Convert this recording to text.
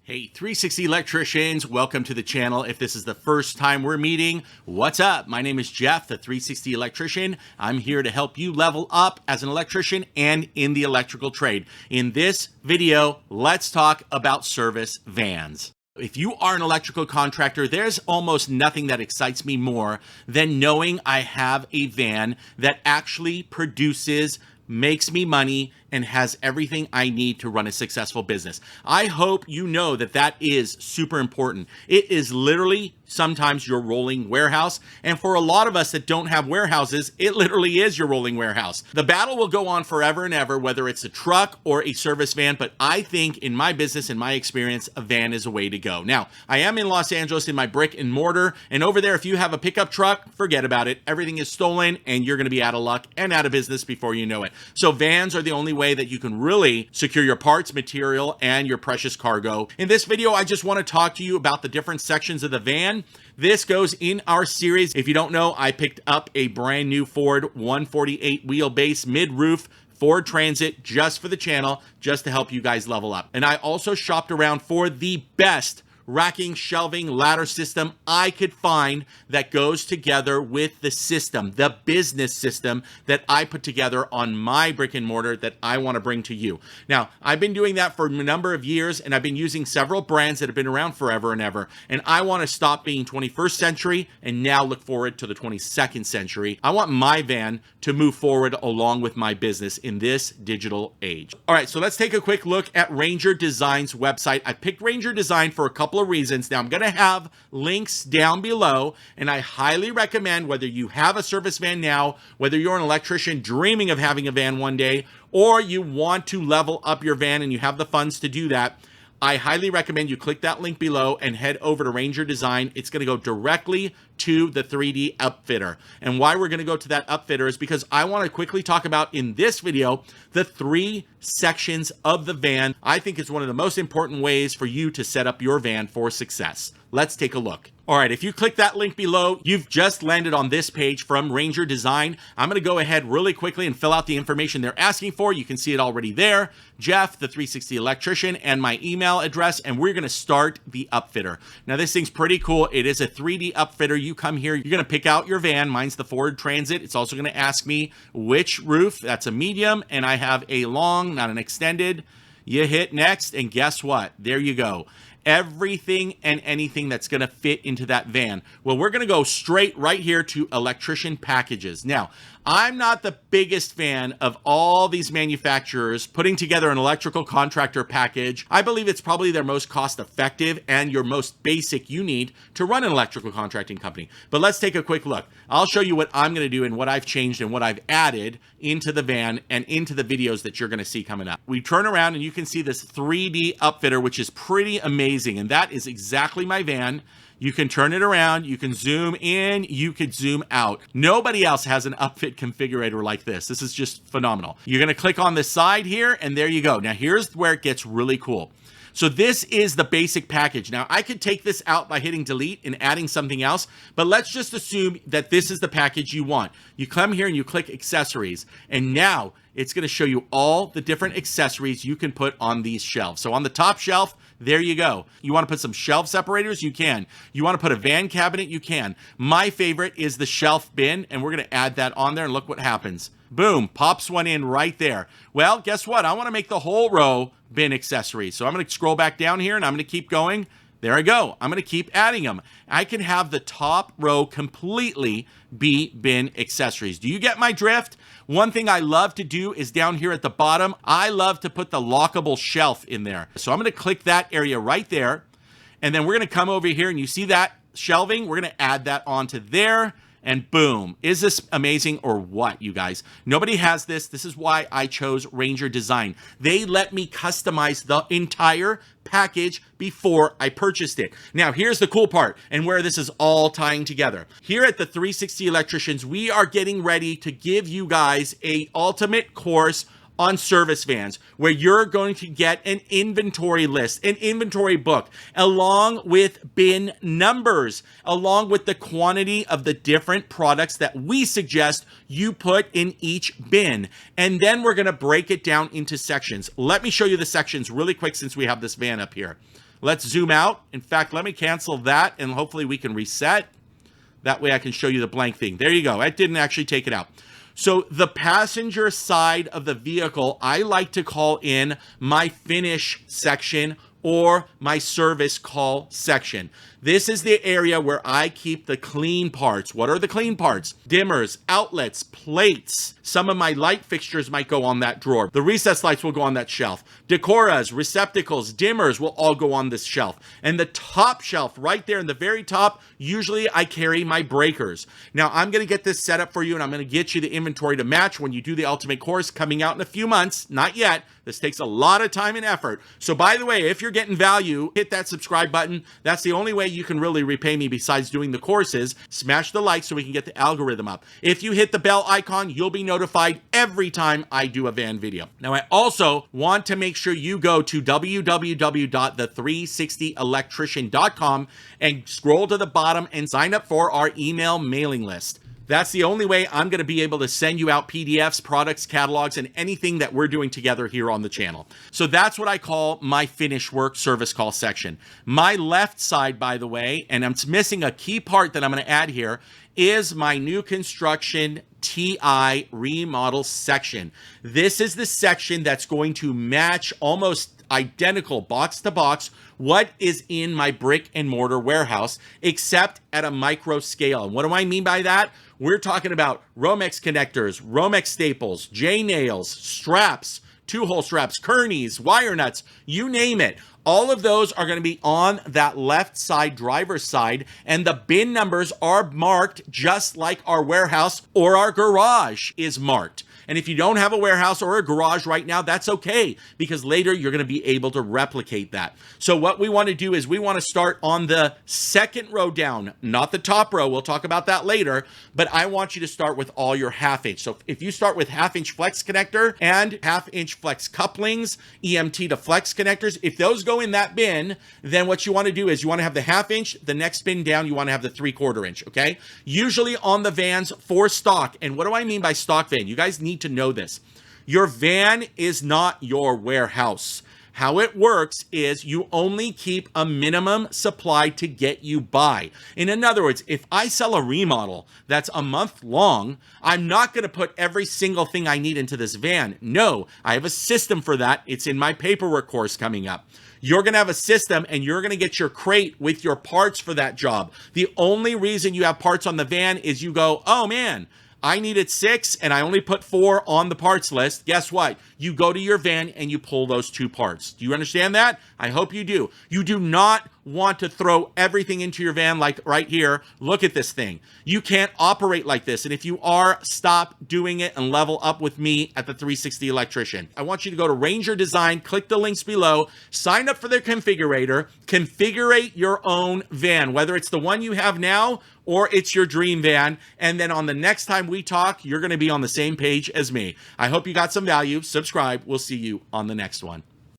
Hey, 360 electricians, welcome to the channel. If this is the first time we're meeting, what's up? My name is Jeff, the 360 electrician. I'm here to help you level up as an electrician and in the electrical trade. In this video, let's talk about service vans. If you are an electrical contractor, there's almost nothing that excites me more than knowing I have a van that actually produces, makes me money, and has everything I need to run a successful business. I hope you know that that is super important. It is literally sometimes your rolling warehouse. And for a lot of us that don't have warehouses, it literally is your rolling warehouse. The battle will go on forever and ever, whether it's a truck or a service van. But I think in my business, in my experience, a van is a way to go. Now, I am in Los Angeles in my brick and mortar. And over there, if you have a pickup truck, forget about it. Everything is stolen and you're going to be out of luck and out of business before you know it. So vans are the only way that you can really secure your parts, material, and your precious cargo. In this video, I just want to talk to you about the different sections of the van. This goes in our series. If you don't know, I picked up a brand new Ford 148 wheelbase mid-roof Ford Transit just for the channel, just to help you guys level up. And I also shopped around for the best racking, shelving, ladder system I could find that goes together with the system, the business system that I put together on my brick and mortar that I want to bring to you. Now, I've been doing that for a number of years, and I've been using several brands that have been around forever and ever, and I want to stop being 21st century and now look forward to the 22nd century. I want my van to move forward along with my business in this digital age. All right, so let's take a quick look at Ranger Design's website. I picked Ranger Design for a couple of reasons. Now, I'm going to have links down below, and I highly recommend, whether you have a service van now, whether you're an electrician dreaming of having a van one day, or you want to level up your van and you have the funds to do that, I highly recommend you click that link below and head over to Ranger Design. It's going to go directly to the 3D upfitter. And why we're going to go to that upfitter is because I want to quickly talk about in this video the 3 sections of the van. I think it's one of the most important ways for you to set up your van for success. Let's take a look. All right, if you click that link below, you've just landed on this page from Ranger Design. I'm going to go ahead really quickly and fill out the information they're asking for. You can see it already there. Jeff, the 360 electrician, and my email address, and we're going to start the upfitter. Now, this thing's pretty cool. It is a 3D upfitter. You come here, you're going to pick out your van. Mine's the Ford Transit. It's also going to ask me which roof. That's a medium, and I have a long, not an extended. You hit next, and guess what? There you go. Everything and anything that's going to fit into that van. Well, we're going to go straight right here to electrician packages. Now, I'm not the biggest fan of all these manufacturers putting together an electrical contractor package. I believe it's probably their most cost effective and your most basic you need to run an electrical contracting company. But let's take a quick look. I'll show you what I'm going to do and what I've changed and what I've added into the van and into the videos that you're going to see coming up. We turn around and you can see this 3D upfitter, which is pretty amazing. And that is exactly my van. You can turn it around, you can zoom in, you could zoom out. Nobody else has an upfit configurator like this. This is just phenomenal. You're going to click on the side here, and there you go. Now, here's where it gets really cool. So this is the basic package. Now, I could take this out by hitting delete and adding something else, but let's just assume that this is the package you want. You come here and you click accessories, and now it's going to show you all the different accessories you can put on these shelves. So on the top shelf, there you go. You want to put some shelf separators? You can. You want to put a van cabinet? You can. My favorite is the shelf bin, and we're going to add that on there, and look what happens. Boom, pops one in right there. Well, guess what? I want to make the whole row bin accessories. So I'm going to scroll back down here, and I'm going to keep going. There I go. I'm going to keep adding them. I can have the top row completely be bin accessories. Do you get my drift? One thing I love to do is down here at the bottom, I love to put the lockable shelf in there. So I'm going to click that area right there. And then we're going to come over here, and you see that shelving? We're going to add that onto there. And boom. Is this amazing or what, you guys? Nobody has this. This is why I chose Ranger Design. They let me customize the entire package before I purchased it. Now, here's the cool part and where this is all tying together. Here at the 360 Electricians, we are getting ready to give you guys a ultimate course on service vans, where you're going to get an inventory list, an inventory book, along with bin numbers, along with the quantity of the different products that we suggest you put in each bin. And then we're going to break it down into sections. Let me show you the sections really quick since we have this van up here. Let's zoom out. In fact, let me cancel that, and hopefully we can reset. That way I can show you the blank thing. There you go. It didn't actually take it out. So the passenger side of the vehicle, I like to call in my finish section or my service call section. This is the area where I keep the clean parts. What are the clean parts? Dimmers, outlets, plates. Some of my light fixtures might go on that drawer. The recessed lights will go on that shelf. Decoras, receptacles, dimmers will all go on this shelf. And the top shelf right there in the very top, usually I carry my breakers. Now I'm going to get this set up for you, and I'm going to get you the inventory to match when you do the ultimate course coming out in a few months. Not yet. This takes a lot of time and effort. So by the way, if you're getting value, hit that subscribe button. That's the only way you can really repay me besides doing the courses. Smash the like so we can get the algorithm up. If you hit the bell icon, you'll be notified every time I do a van video. Now, I also want to make sure you go to www.the360electrician.com and scroll to the bottom and sign up for our email mailing list. That's the only way I'm going to be able to send you out PDFs, products, catalogs, and anything that we're doing together here on the channel. So that's what I call my finish work service call section. My left side, by the way, and I'm missing a key part that I'm going to add here, is my new construction TI remodel section. This is the section that's going to match almost identical box to box what is in my brick and mortar warehouse, except at a micro scale. And what do I mean by that? We're talking about Romex connectors, Romex staples, J-nails, straps, two-hole straps, Kearneys, wire nuts, you name it. All of those are going to be on that left side, driver's side, and the bin numbers are marked just like our warehouse or our garage is marked. And if you don't have a warehouse or a garage right now, that's okay, because later you're going to be able to replicate that. So what we want to do is we want to start on the second row down, not the top row. We'll talk about that later, but I want you to start with all your half-inch. So if you start with half-inch flex connector and half-inch flex couplings, EMT to flex connectors, if those go in that bin, then what you want to do is you want to have the half-inch, the next bin down, you want to have the 3/4 inch, okay? Usually on the vans for stock. And what do I mean by stock van? You guys need to know this. Your van is not your warehouse. How it works is you only keep a minimum supply to get you by. In other words, if I sell a remodel that's a month long, I'm not going to put every single thing I need into this van. No, I have a system for that. It's in my paperwork course coming up. You're going to have a system, and you're going to get your crate with your parts for that job. The only reason you have parts on the van is you go, oh man, I needed 6 and I only put 4 on the parts list. Guess what? You go to your van and you pull those 2 parts. Do you understand that? I hope you do. You do not want to throw everything into your van like right here. Look at this thing. You can't operate like this. And if you are, stop doing it and level up with me at the 360 Electrician. I want you to go to Ranger Design, click the links below, sign up for their configurator, configure your own van, whether it's the one you have now or it's your dream van. And then on the next time we talk, you're going to be on the same page as me. I hope you got some value. Subscribe. We'll see you on the next one.